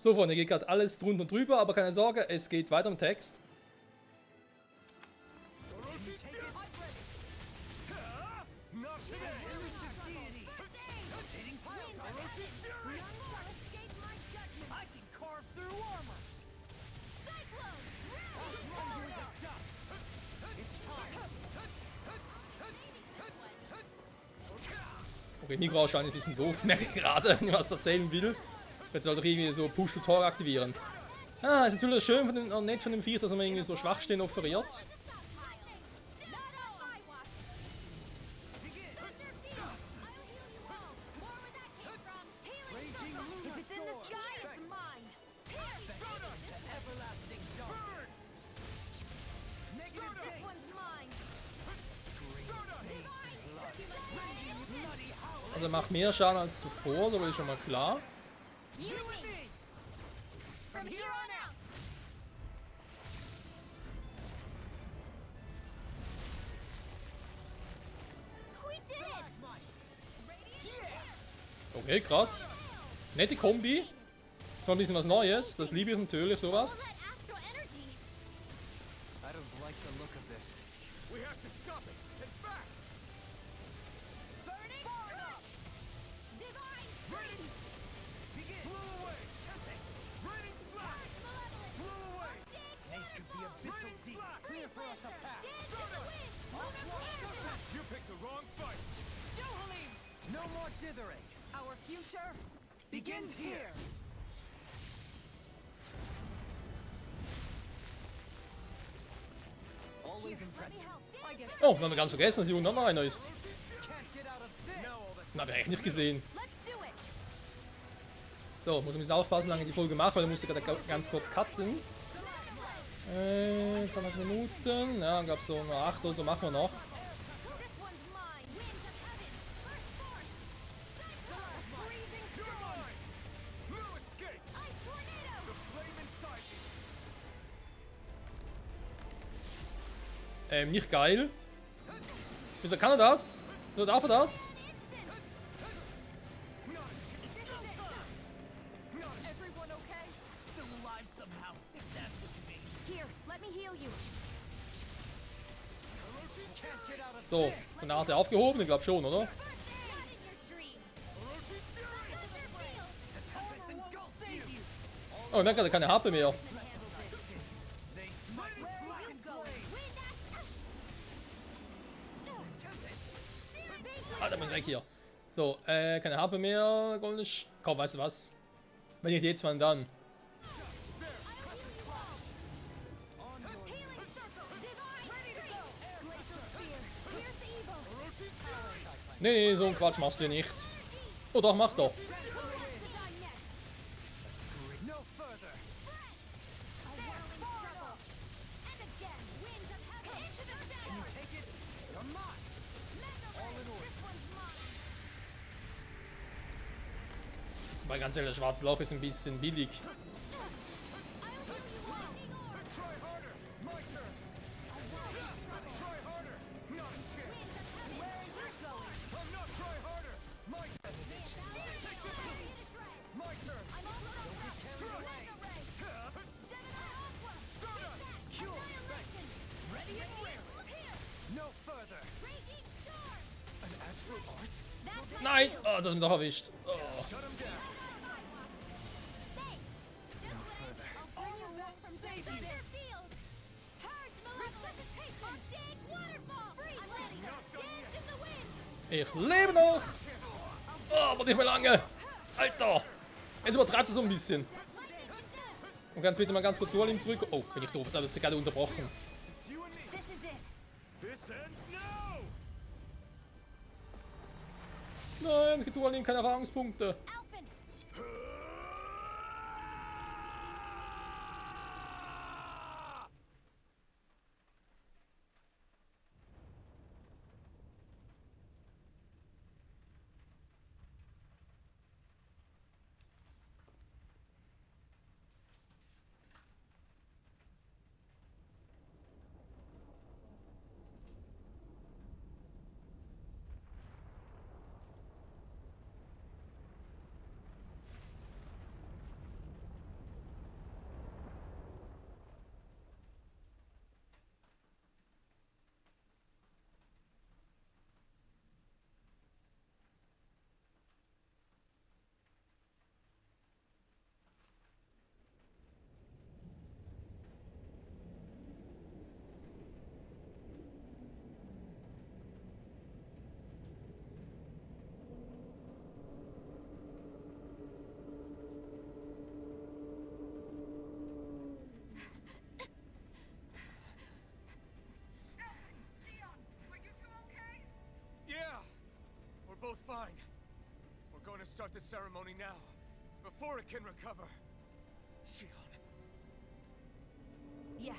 So, Freunde, geht gerade alles drunter und drüber, aber keine Sorge, es geht weiter im Text. Okay, Mikro ausschauen ist ein bisschen doof, merke ich gerade, wenn ich was erzählen will. Jetzt soll doch irgendwie so Push-to-Tor aktivieren. Ah, ist natürlich schön von dem, nett von dem Viech, dass er mir irgendwie so Schwachstellen offeriert. Also er macht mehr Schaden als zuvor, so ist schon mal klar. Okay, krass. Nette Kombi. Schon ein bisschen was Neues. Das liebe ich natürlich, sowas. Our future begins here. Oh, wir haben ganz vergessen, dass hier unten noch einer ist. Na, hab ich echt nicht gesehen. So, muss ein bisschen aufpassen, wie lange ich die Folge mache, weil ich musste gerade ganz kurz cutten. 20 Minuten. Ja, ich glaube so 8 oder so machen wir noch. Nicht geil. Wieso kann er das? Wieso darf er das? So, dann hat er aufgehoben, ich glaube schon, oder? Oh, ich merke gerade keine HP mehr. Alter, muss weg hier. So, keine HP mehr. Goldisch. Komm, weißt du was? Wenn nicht jetzt, wann dann? Nee, so ein Quatsch machst du nicht. Oh doch, mach doch. Weil ganz ehrlich, das schwarze Loch ist ein bisschen billig. Nein! Oh, das hat mich doch erwischt. Oh. Ich lebe noch! Oh, aber nicht mehr lange! Alter! Jetzt übertreibt es so ein bisschen. Und ganz bitte mal ganz kurz zu ihm zurück. Oh, bin ich doof, jetzt hat es gerade unterbrochen. Nein, Ritualin keine Erfahrungspunkte. start the ceremony now, before it can recover. Shion. Yeah.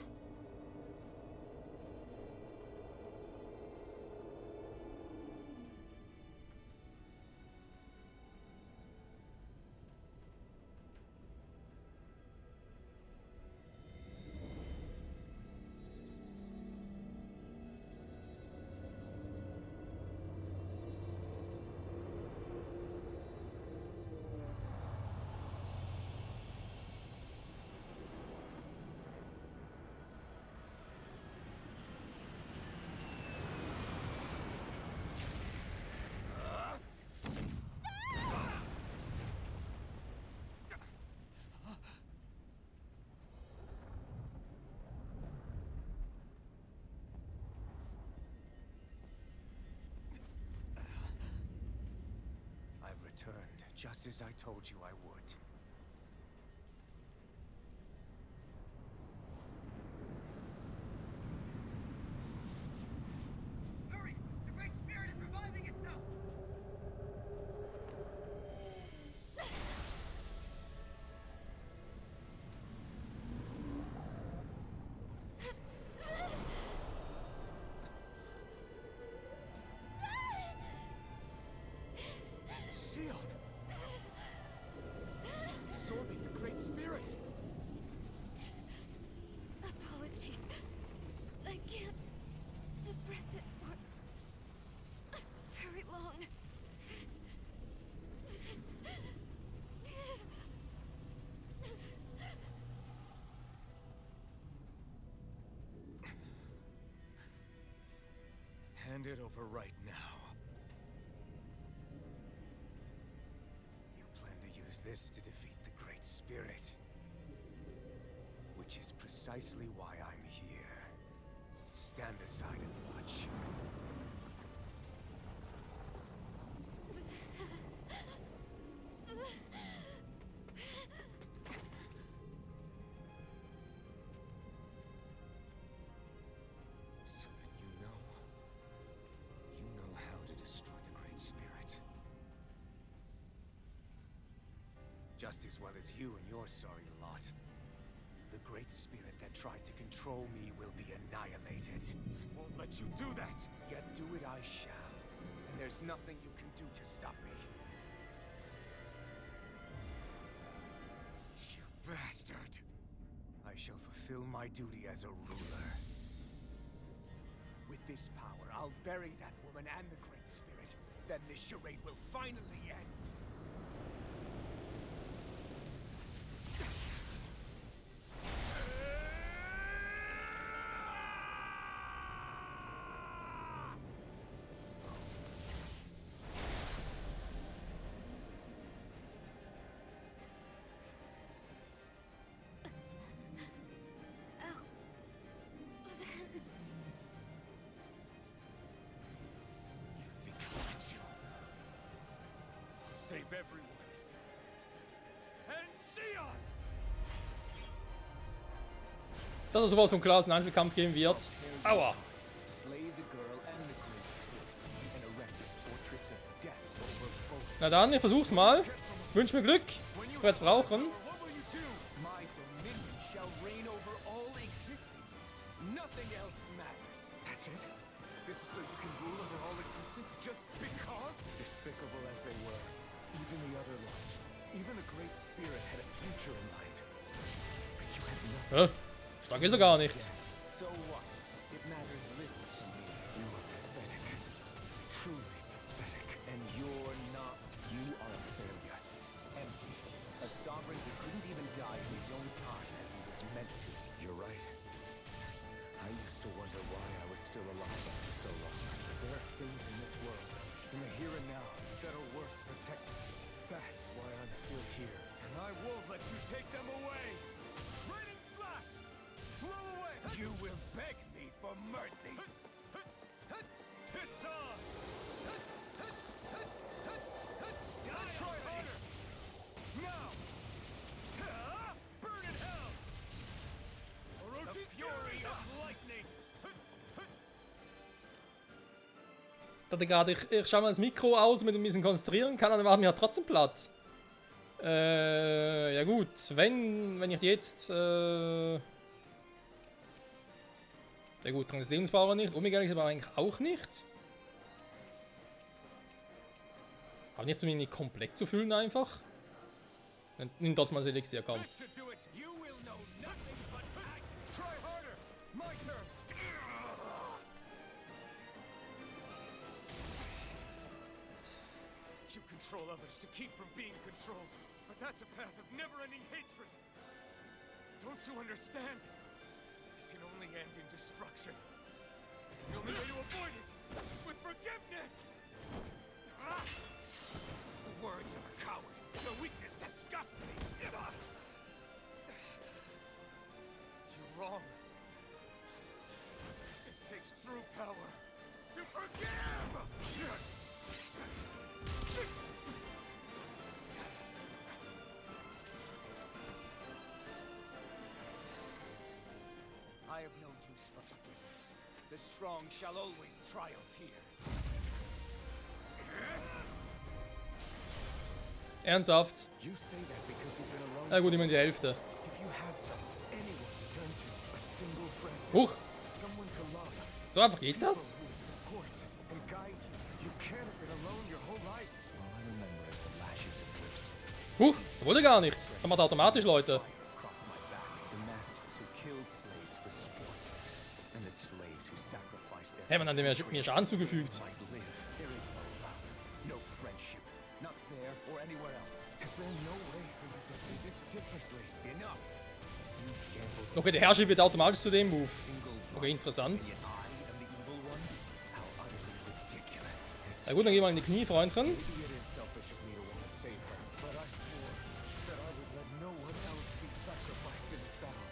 I've returned, just as I told you I would. Hurry! The Great Spirit is reviving itself! Shion! Absorbing the Great Spirit! Apologies. I can't suppress it for very long. Hand it over right now. You plan to use this to defeat the Great Spirit. Which is precisely why I'm here. Stand aside and watch. So then you know how to destroy the Great Spirit. Just as well as you and your sorry lot. The Great Spirit that tried to control me will be annihilated. I won't let you do that! Yet do it I shall. And there's nothing you can do to stop me. You bastard! I shall fulfill my duty as a ruler. With this power, I'll bury that woman and the Great Spirit. Then this charade will finally end. You think I'll let you? I'll save everyone. And Shion! Dass es sowas vom klar einen Einzelkampf geben wird. Aua! Slay the girl and the Great Spirit and erect a fortress of death over both. Na dann, ich versuch's mal. Wünsch mir Glück. Ich werd's brauchen. What will you do? My dominion shall reign over all existence. Nothing else matters. That's it? This is so you can rule over all existence just because? Despicable as they were, even the other lords, even the Great Spirit had a future in mind. But you had nothing. Stark ist er gar nicht. So what? It matters little to me. You are pathetic. Truly pathetic. And you're not. You are a failure. Empty. A sovereign who couldn't even die in his own time as he was meant to. You're right. I used to wonder why I was still alive after so long. But there are things in this world, in the here and now, that are worth protecting. That's why I'm still here. And I won't let you take them away! Raining slash! Blow away! You will beg me for mercy! It's on! Try harder! Now! Burn in hell! The fury of lightning! gerade, ich schaue mal das Mikro aus, damit ich mich ein bisschen konzentrieren kann, dann machen wir ja trotzdem platt. Ja gut, wenn ich jetzt, ja gut, Translationsbauer nicht, Omega ist aber eigentlich auch nicht. Aber nicht zumindest nicht komplett zu füllen einfach. Dann nimm trotzdem mal das Elixier, komm. This should do it. You will know nothing but back. Try harder. My turn. You control others to keep from being controlled, but that's a path of never-ending hatred. Don't you understand? It can only end in destruction. The only way to avoid it is with forgiveness. Ah! The words of a coward. The weakness disgusts me. You're wrong. It takes true power to forgive. I have no use for forgiveness. The strong shall always triumph here. Ernsthaft? You say that because you've been alone. Na gut, immer die Hälfte. If you had anyone to turn to, a single friend, Huch, someone to love, so einfach geht das? who would support and guide you, you can't have been alone your whole life. All I remember is the lashes of whips Huch, wurde gar nicht. Das macht automatisch, Leute. across my back. The masters who killed slaves for sport, and the slaves who sacrificed their Hey, man hat mir Schaden zugefügt. might live. There is no love, no friendship, not there or anywhere else. Is there no way for you to see this differently? Enough. You gambled Okay, der Herrscher wird automatisch zu dem Move. single Okay, interessant. I am the evil one? How utterly ridiculous. It's Na gut, dann geh mal in die Knie, Freundchen. maybe it is selfish of me to want to save her, but I swore that I would let no one else be sacrificed in this battle.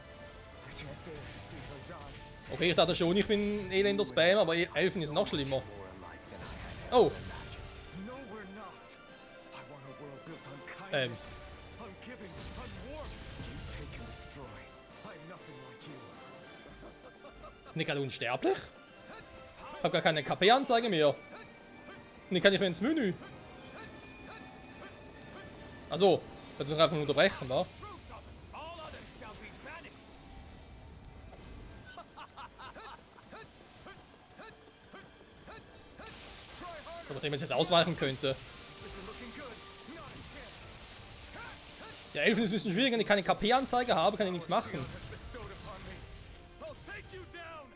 I can't bear to see her die. Okay, ich dachte schon, ich bin elender Spam, aber Elfen ist noch schlimmer. More alike than I had Oh, imagined. No, we're not. I want a world built on kindness, ungiving, unwarped. You take and destroy. I'm nothing like you. bin ich gerade unsterblich? Ich habe gar keine KP-Anzeige mehr. Und die kann ich mir ins Menü. Also, kannst du mich einfach nur unterbrechen, wa? All others shall be banished. Oder dem man jetzt ausweichen könnte. Ja, Elfen ist ein bisschen schwierig, wenn ich keine KP-Anzeige habe, kann ich nichts machen. Bestowed upon me. I'll take you down.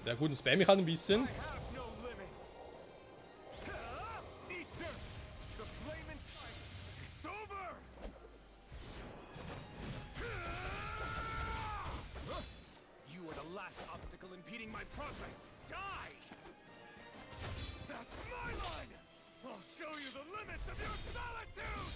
Ja gut, dann spam ich halt ein bisschen. Have no limits. Easter, the flame and fight. It's over. You are the last obstacle impeding my progress. Die. That's my line. I'll show you the limits of your solitude.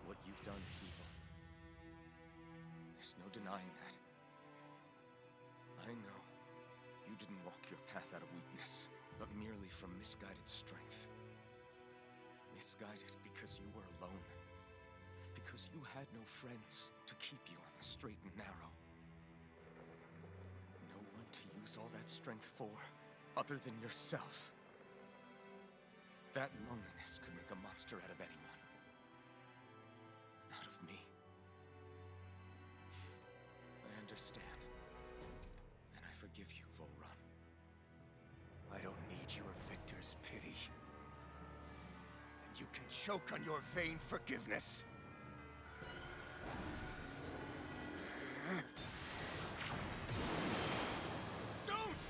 What you've done is evil. There's no denying that. I know you didn't walk your path out of weakness, but merely from misguided strength. Misguided because you were alone. Because you had no friends to keep you on the straight and narrow. No one to use all that strength for, other than yourself. That loneliness could make a monster out of anyone. Out of me. I understand. And I forgive you, Volrun. I don't need your victor's pity. And you can choke on your vain forgiveness. Don't!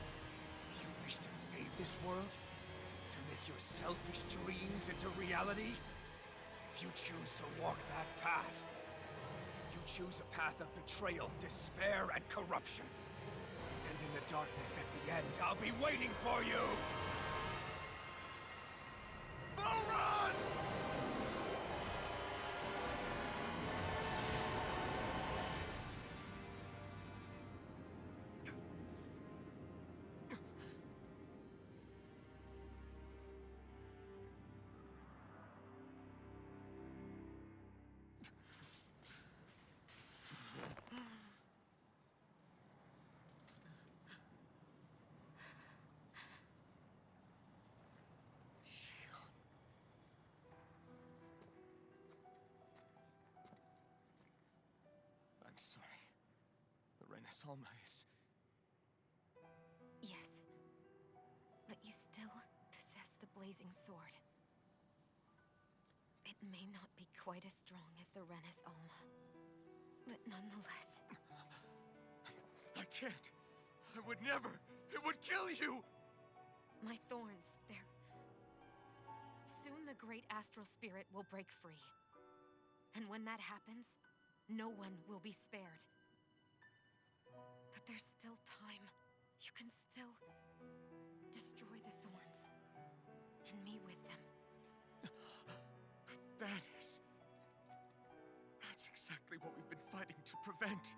You wish to save this world? To make your selfish dreams into reality? If you choose to walk that path, you choose a path of betrayal, despair, and corruption. And in the darkness at the end, I'll be waiting for you! Full run! I'm sorry. The Renaissance is... Yes. But you still possess the blazing sword. It may not be quite as strong as the Renis Alma, but nonetheless... I can't. I would never. It would kill you! My thorns, they're... Soon the great astral spirit will break free. And when that happens, no one will be spared. But there's still time. You can still destroy the thorns. And me with them. That's exactly what we've been fighting to prevent.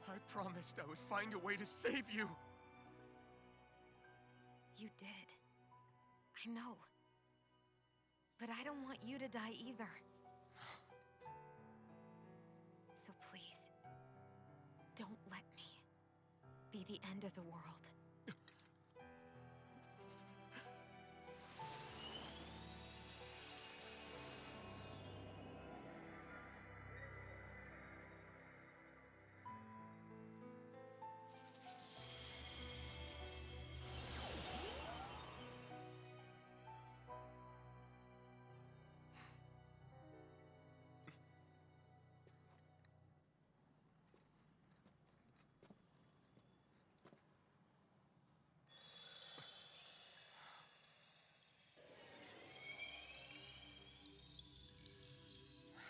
I promised I would find a way to save you. You did. I know. But I don't want you to die either. So please, don't let me be the end of the world.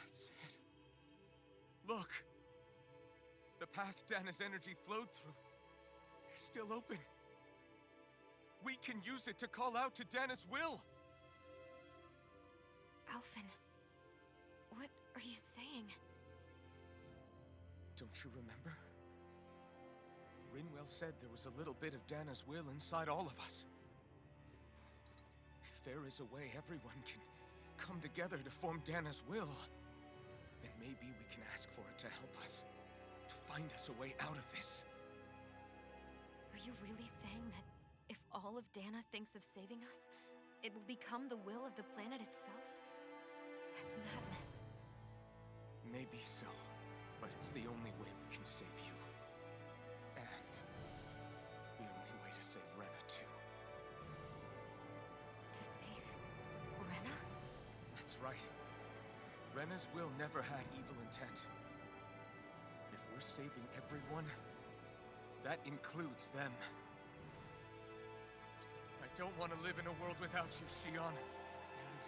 That's it. Look! The path Dana's energy flowed through is still open. We can use it to call out to Dana's will! Alphen, what are you saying? Don't you remember? Rinwell said there was a little bit of Dana's will inside all of us. If there is a way everyone can come together to form Dana's will, then maybe we can ask for it to help us, to find us a way out of this. Are you really saying that if all of Dana thinks of saving us, it will become the will of the planet itself? That's madness. Maybe so, but it's the only way we can save you. And the only way to save Rena, too. To save Rena? That's right. Rena's will never had evil intent. If we're saving everyone, that includes them. I don't want to live in a world without you, Xion. And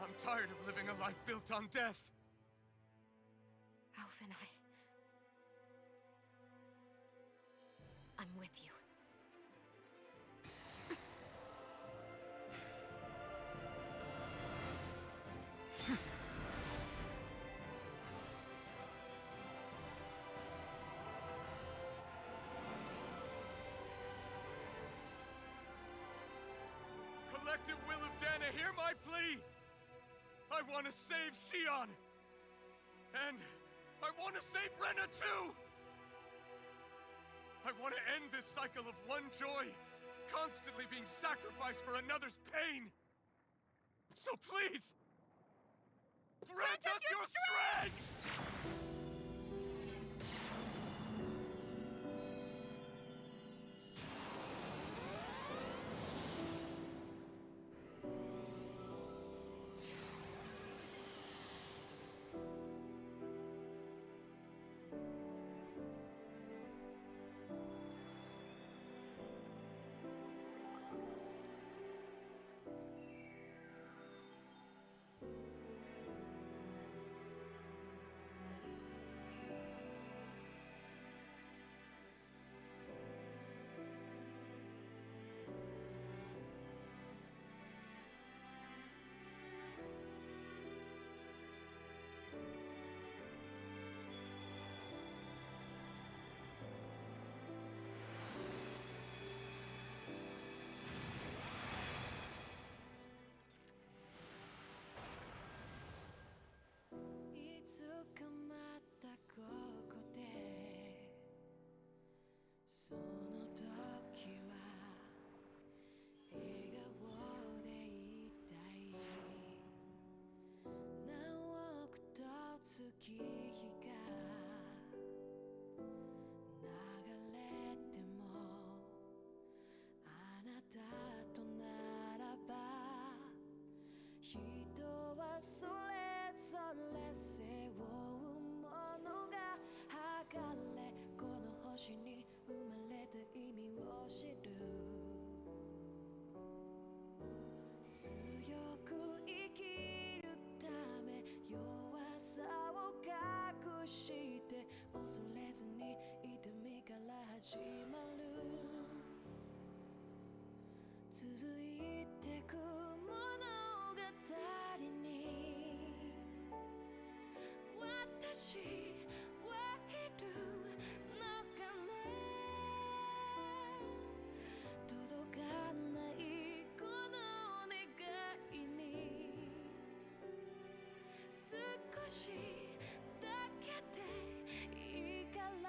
I'm tired of living a life built on death. Alphen, I'm with you. Collective will of Dana, hear my plea! I want to save Xion! And I want to save Rena too! I want to end this cycle of one joy, constantly being sacrificed for another's pain! So please, grant us your strength! 始まる続いてく物語に私はいるのかね届かないこの願いに少しだけでいいから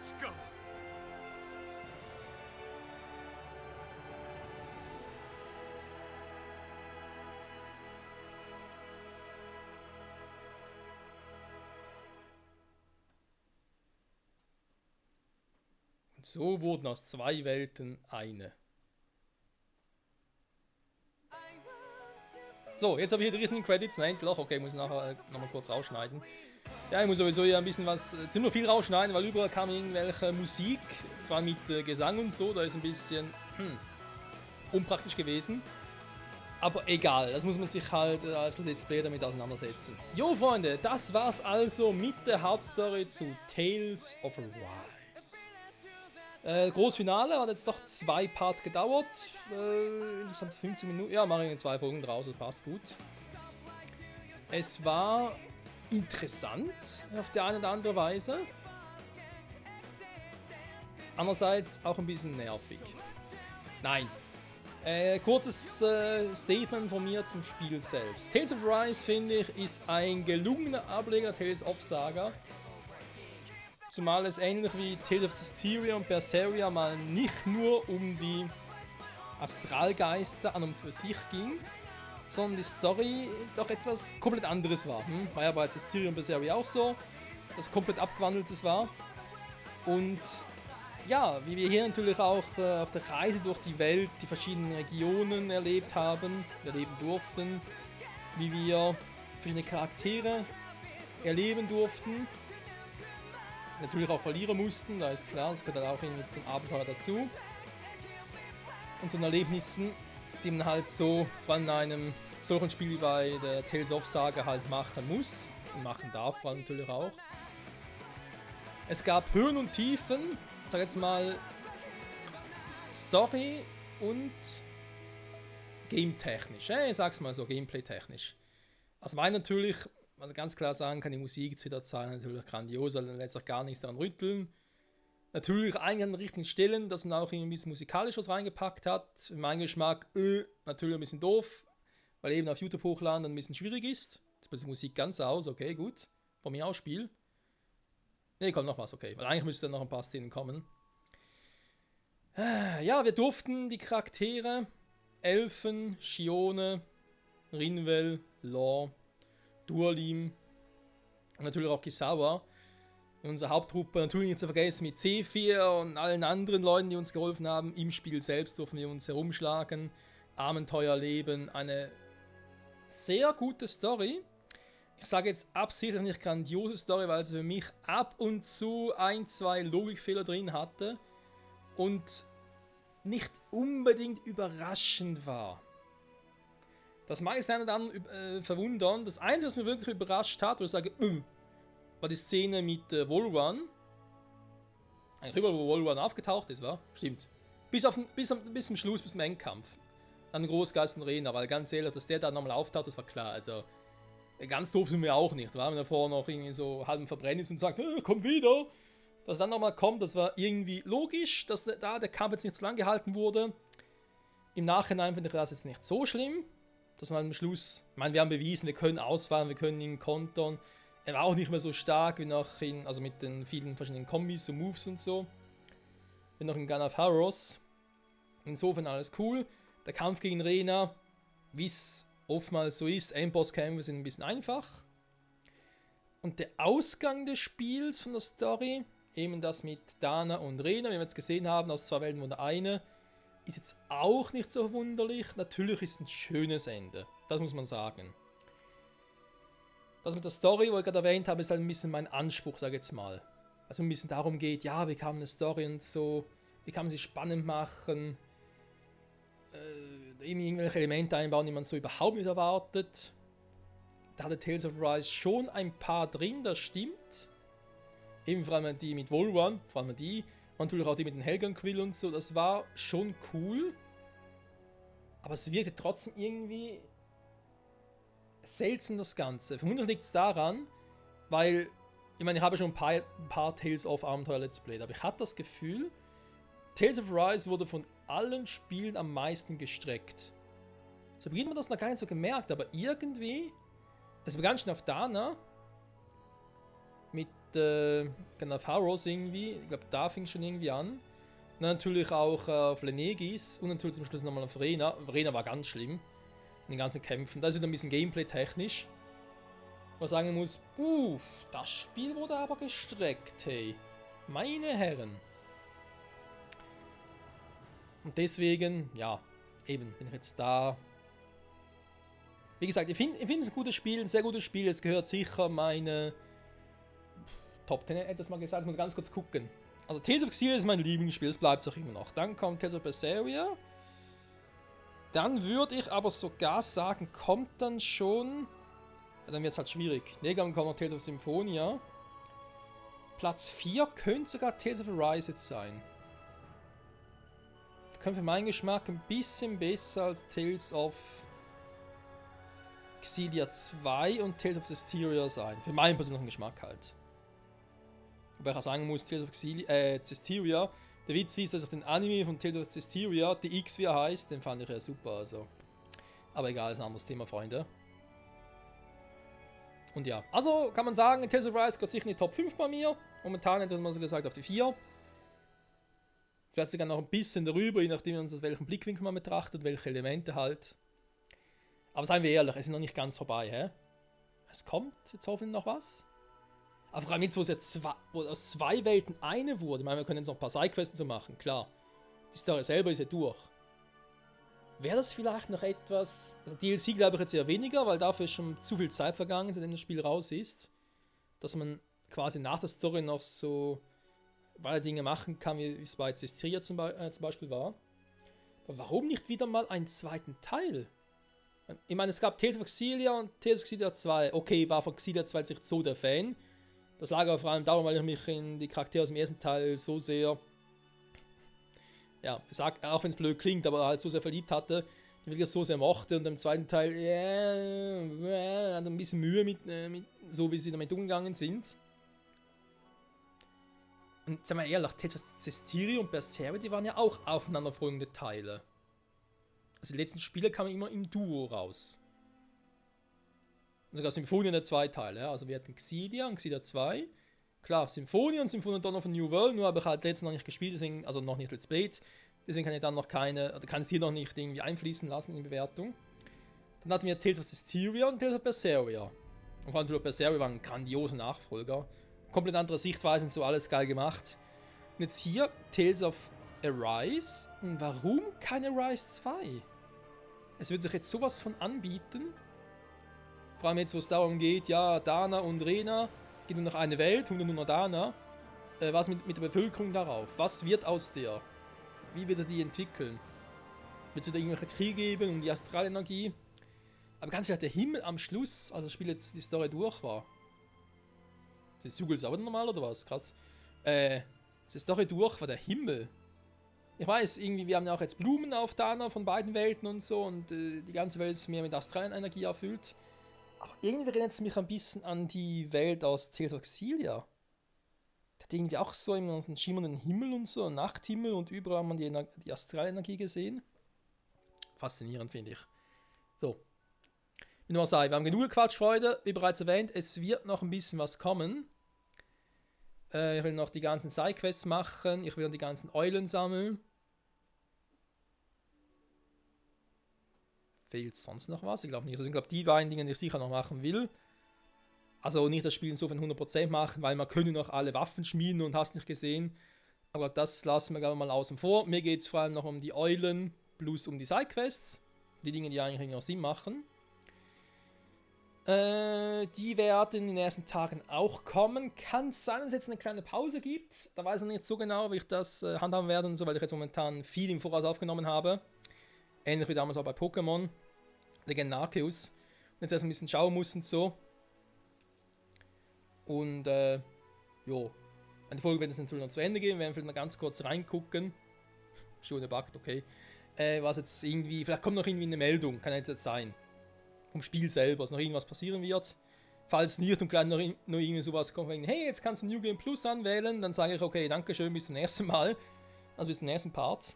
Let's go! Und so wurden aus zwei Welten eine. So, jetzt habe ich hier die richtigen Credits. Nein, Loch. Okay, muss ich nachher nochmal kurz rausschneiden. Ja, ich muss sowieso hier ein bisschen was, ziemlich viel rausschneiden, weil überall kam irgendwelche Musik, vor allem mit Gesang und so. Da ist ein bisschen unpraktisch gewesen. Aber egal, das muss man sich halt als Let's Play damit auseinandersetzen. Jo, Freunde, das war's also mit der Hauptstory zu Tales of Arise. Großfinale hat jetzt doch 2 Parts gedauert. Insgesamt 15 Minuten. Ja, mache ich in 2 Folgen draus, das passt gut. Es war interessant auf die eine oder andere Weise. Andererseits auch ein bisschen nervig. Nein. Kurzes Statement von mir zum Spiel selbst. Tales of Arise, finde ich, ist ein gelungener Ableger der Tales of Saga. Zumal es ähnlich wie Tales of Zestiria und Berseria mal nicht nur um die Astralgeister an und für sich ging, sondern die Story doch etwas komplett anderes war. War ja bei Zestiria und Berseria auch so, dass komplett abgewandeltes war. Und ja, wie wir hier natürlich auch auf der Reise durch die Welt die verschiedenen Regionen erlebt haben, erleben durften, wie wir verschiedene Charaktere erleben durften, natürlich auch verlieren mussten, da ist klar, das gehört auch irgendwie zum Abenteuer dazu. Und so Erlebnissen, die man halt so vor allem in einem solchen Spiel wie bei der Tales of Saga halt machen muss und machen darf, vor allem natürlich auch. Es gab Höhen und Tiefen, ich sag jetzt mal Story und Game-technisch, ich sag's mal so, Gameplay-technisch. Also mein natürlich, also ganz klar sagen kann, die Musik zu der Zeit natürlich grandios, also lässt sich gar nichts daran rütteln. Natürlich eigentlich an den richtigen Stellen, dass man auch ein bisschen musikalisch was reingepackt hat. Für meinen Geschmack natürlich ein bisschen doof, weil eben auf YouTube hochladen dann ein bisschen schwierig ist. Jetzt ist die Musik ganz aus, okay, gut. Von mir aus Spiel. Ne, kommt noch was, okay. Weil eigentlich müsste dann noch ein paar Szenen kommen. Ja, wir durften die Charaktere Elfen, Shione, Rinwell, Law, Dualim und natürlich auch Kisawa in unserer Haupttruppe, natürlich nicht zu vergessen mit C4 und allen anderen Leuten, die uns geholfen haben. Im Spiel selbst durften wir uns herumschlagen, Abenteuer erleben, eine sehr gute Story. Ich sage jetzt absichtlich nicht grandiose Story, weil sie für mich ab und zu 1, 2 Logikfehler drin hatte und nicht unbedingt überraschend war. Das mag es dann verwundern. Das Einzige, was mich wirklich überrascht hat, wo ich sage, war die Szene mit Volrun. Eigentlich überall, wo Volrun aufgetaucht ist, war? Stimmt. Bis zum Schluss, bis zum Endkampf. Dann Großgeist und Rena, weil ganz ehrlich, dass der da nochmal auftaucht, das war klar. Also, ganz doof sind wir auch nicht, wenn er vorher noch irgendwie so halb verbrennt ist und sagt, komm wieder. Dass dann nochmal kommt, das war irgendwie logisch, dass da der Kampf jetzt nicht zu lang gehalten wurde. Im Nachhinein finde ich das jetzt nicht so schlimm. Dass man am Schluss, ich meine, wir haben bewiesen, wir können ausfahren, wir können ihn kontern. Er war auch nicht mehr so stark wie noch also mit den vielen verschiedenen Kombis und Moves und so. Wie noch in Gun of Heroes. Insofern alles cool. Der Kampf gegen Rena, wie es oftmals so ist, Endboss-Kämpfe sind ein bisschen einfach. Und der Ausgang des Spiels von der Story, eben das mit Dana und Rena, wie wir jetzt gesehen haben, aus 2 Welten wurde eine, ist jetzt auch nicht so verwunderlich. Natürlich ist ein schönes Ende, das muss man sagen. Das mit der Story, wo ich gerade erwähnt habe, ist halt ein bisschen mein Anspruch, sage ich jetzt mal. Also ein bisschen darum geht, ja, wie kann man eine Story und so, wie kann man sie spannend machen, irgendwelche Elemente einbauen, die man so überhaupt nicht erwartet. Da hatte Tales of Arise schon ein paar drin, das stimmt. Eben vor allem die mit Volrun, vor allem die, und natürlich auch die mit den Helgenquill und so, das war schon cool. Aber es wirkte trotzdem irgendwie seltsam, das Ganze. Vermutlich liegt es daran, weil, ich meine, ich habe schon ein paar Tales of Abenteuer Let's Play, aber ich hatte das Gefühl, Tales of Arise wurde von allen Spielen am meisten gestreckt. Zu Beginn hat man das noch gar nicht so gemerkt, aber irgendwie, es begann schon auf Dana, mit genau, auf Harrows irgendwie. Ich glaube, da fing schon irgendwie an. Und dann natürlich auch auf Lenegis und natürlich zum Schluss nochmal auf Rena. Rena war ganz schlimm. In den ganzen Kämpfen. Da ist wieder ein bisschen Gameplay-technisch. Was sagen muss, das Spiel wurde aber gestreckt, hey. Meine Herren. Und deswegen, ja, eben, bin ich jetzt da. Wie gesagt, ich finde es ein gutes Spiel, ein sehr gutes Spiel. Es gehört sicher meine Top 10, hätte ich mal gesagt, ich muss ganz kurz gucken. Also Tales of Xillia ist mein Lieblingsspiel, das bleibt es auch immer noch. Dann kommt Tales of Berseria. Dann würde ich aber sogar sagen, kommt dann schon... Ja, dann wird es halt schwierig. Ne, dann kommt noch Tales of Symphonia. Platz 4 könnte sogar Tales of Arise jetzt sein. Das könnte für meinen Geschmack ein bisschen besser als Tales of Xillia 2 und Tales of Zestiria sein. Für meinen persönlichen Geschmack halt. Wobei ich auch sagen muss, Tales of Zestiria, der Witz ist, dass ich den Anime von Tales of Zestiria, die X wie er heißt, den fand ich ja super, also. Aber egal, ist ein anderes Thema, Freunde. Und ja, also kann man sagen, Tales of Arise gehört sicher in die Top 5 bei mir. Momentan hätte man so gesagt auf die 4. Vielleicht sogar noch ein bisschen darüber, je nachdem, aus welchem Blickwinkel man betrachtet, welche Elemente halt. Aber seien wir ehrlich, es ist noch nicht ganz vorbei, hä? Es kommt jetzt hoffentlich noch was. Aber vor allem jetzt, wo es jetzt aus 2 Welten eine wurde. Ich meine, wir können jetzt noch ein paar Sidequests so machen, klar. Die Story selber ist ja durch. Wäre das vielleicht noch etwas... Also DLC glaube ich jetzt eher weniger, weil dafür ist schon zu viel Zeit vergangen, seitdem das Spiel raus ist. Dass man quasi nach der Story noch so weitere Dinge machen kann, wie es bei Zestiria zum Beispiel war. Aber warum nicht wieder mal einen zweiten Teil? Ich meine, es gab Tales of Xillia und Tales of Xillia 2. Okay, war von Xillia 2 nicht so der Fan. Das lag aber vor allem darum, weil ich mich in die Charaktere aus dem ersten Teil so sehr... Ja, ich sag, auch wenn es blöd klingt, aber halt so sehr verliebt hatte, die wirklich so sehr mochte und im zweiten Teil hatte ein bisschen Mühe mit so wie sie damit umgegangen sind. Und sagen wir ehrlich, Tales of Zestiria und Berseria, die waren ja auch aufeinanderfolgende Teile. Also die letzten Spiele kamen immer im Duo raus. Und sogar Symphonia der 2 Teile, ja. Also wir hatten Xillia und Xillia 2. Klar, Symphonia und Symphonia Dawn of a New World, nur habe ich halt letztens noch nicht gespielt, deswegen, also noch nicht Let's Played. Deswegen kann ich dann noch keine, oder kann es hier noch nicht irgendwie einfließen lassen in die Bewertung. Dann hatten wir Tales of Zestiria und Tales of Berseria. Und vor allem Tales of Berseria war ein grandioser Nachfolger. Komplett andere Sichtweise und so, alles geil gemacht. Und jetzt hier Tales of Arise. Und warum kein Arise 2? Es wird sich jetzt sowas von anbieten. Vor allem jetzt, wo es darum geht, ja, Dana und Rena, gibt nur noch eine Welt, und nur noch Dana. Was mit der Bevölkerung darauf? Was wird aus der? Wie wird er die entwickeln? Wird es da irgendwelche Kriege geben um die Astralenergie? Aber ganz ehrlich, der Himmel am Schluss, als das Spiel jetzt die Story durch war. Ist das Zugel sauber normal oder was? Krass. Als die Story durch war der Himmel. Ich weiß, irgendwie, wir haben ja auch jetzt Blumen auf Dana von beiden Welten und so und die ganze Welt ist mehr mit Astralenenergie erfüllt. Aber irgendwie erinnert es mich ein bisschen an die Welt aus Tales of Xillia. Der hat irgendwie auch so einen schimmernden Himmel und so, einen Nachthimmel und überall hat man die Astralenergie gesehen. Faszinierend, finde ich. So. Ich will nur sagen, wir haben genug gequatscht, Freunde. Wie bereits erwähnt, es wird noch ein bisschen was kommen. Ich will noch die ganzen Sidequests machen. Ich will die ganzen Eulen sammeln. Fehlt sonst noch was? Ich glaube nicht. Also ich glaube, die beiden Dinge, die ich sicher noch machen will. Also nicht das Spiel insofern 100% machen, weil man können noch alle Waffen schmieden und hast nicht gesehen. Aber das lassen wir gerade mal außen vor. Mir geht es vor allem noch um die Eulen plus um die Sidequests. Die Dinge, die eigentlich noch Sinn machen. Die werden in den nächsten Tagen auch kommen. Kann sein, dass es jetzt eine kleine Pause gibt. Da weiß ich noch nicht so genau, wie ich das handhaben werde und so, weil ich jetzt momentan viel im Voraus aufgenommen habe. Ähnlich wie damals auch bei Pokémon. Legend Arceus. Und jetzt erst ein bisschen schauen muss und so. Und jo. Eine Folge wird es natürlich noch zu Ende gehen. Wir werden vielleicht noch ganz kurz reingucken. Schon buggt, okay. Was jetzt irgendwie, vielleicht kommt noch irgendwie eine Meldung, kann jetzt sein. Vom Spiel selber, dass noch irgendwas passieren wird. Falls nicht und gleich noch irgendwie sowas kommt, hey, jetzt kannst du New Game Plus anwählen, dann sage ich, okay, danke schön, bis zum nächsten Mal. Also bis zum nächsten Part.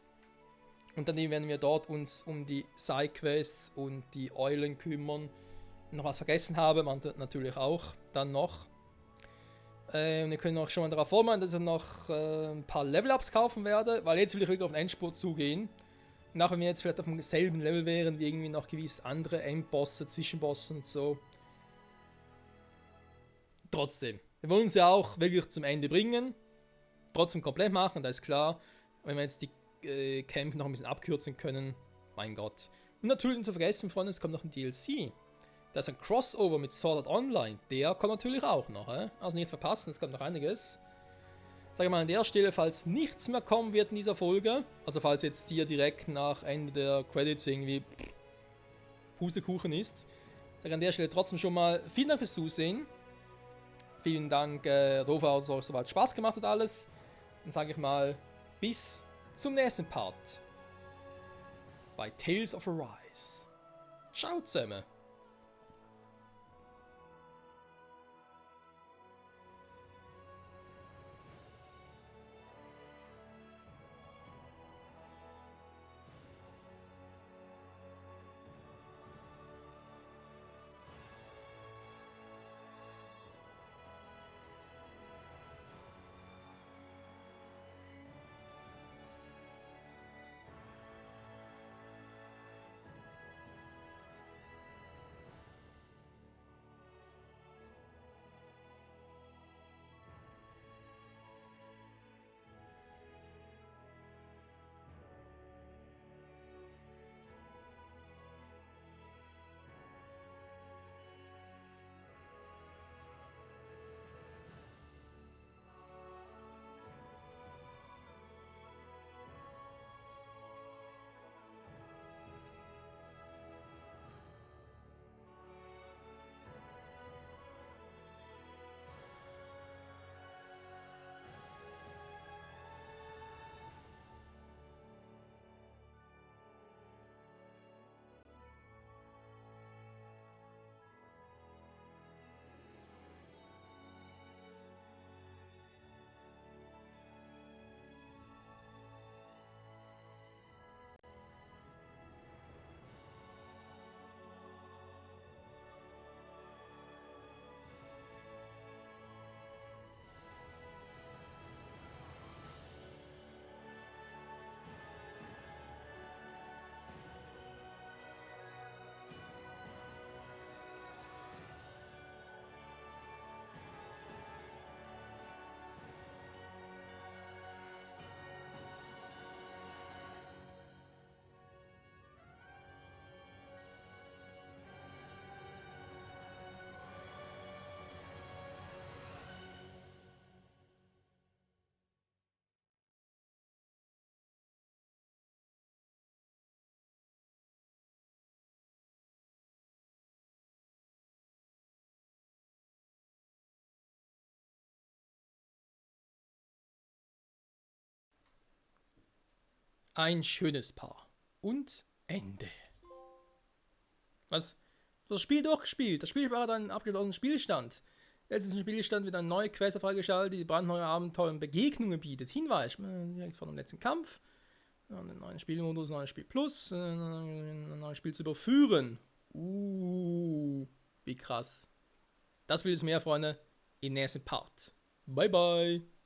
Und dann werden wir dort uns um die Sidequests und die Eulen kümmern. Noch was vergessen habe, man natürlich auch dann noch. Und ihr könnt auch schon mal darauf vorbereiten, dass ich noch ein paar Level-Ups kaufen werde, weil jetzt will ich wirklich auf den Endspurt zugehen. Nachher, wenn wir jetzt vielleicht auf dem selben Level wären, wie irgendwie noch gewiss andere Endbosse, Zwischenbosse und so. Trotzdem, wir wollen uns ja auch wirklich zum Ende bringen. Trotzdem komplett machen, da ist klar. Wenn wir jetzt die Kämpfe noch ein bisschen abkürzen können, mein Gott. Und natürlich nicht zu vergessen, Freunde, es kommt noch ein DLC. Da ist ein Crossover mit Sword Art Online. Der kommt natürlich auch noch. Also nicht verpassen, es kommt noch einiges. Sage mal an der Stelle, falls nichts mehr kommen wird in dieser Folge, also falls jetzt hier direkt nach Ende der Credits irgendwie Pustekuchen ist, sage an der Stelle trotzdem schon mal vielen Dank fürs Zusehen. Vielen Dank, Rofa, dass es euch soweit Spaß gemacht hat alles. Dann sage ich mal, bis zum nächsten Part bei Tales of Arise. Ciao zusammen! Ein schönes Paar. Und Ende. Was? Das Spiel durchgespielt. Das Spiel war dann abgeschlossenen Spielstand. Jetzt ist ein Spielstand wieder eine neue Quest freigeschaltet, die brandneue Abenteuer und Begegnungen bietet. Hinweis, direkt vor dem letzten Kampf. Einen neuen Spielmodus, ein neues Spiel Plus, ein neues Spiel zu überführen. Wie krass. Das will es mehr, Freunde, im nächsten Part. Bye, bye.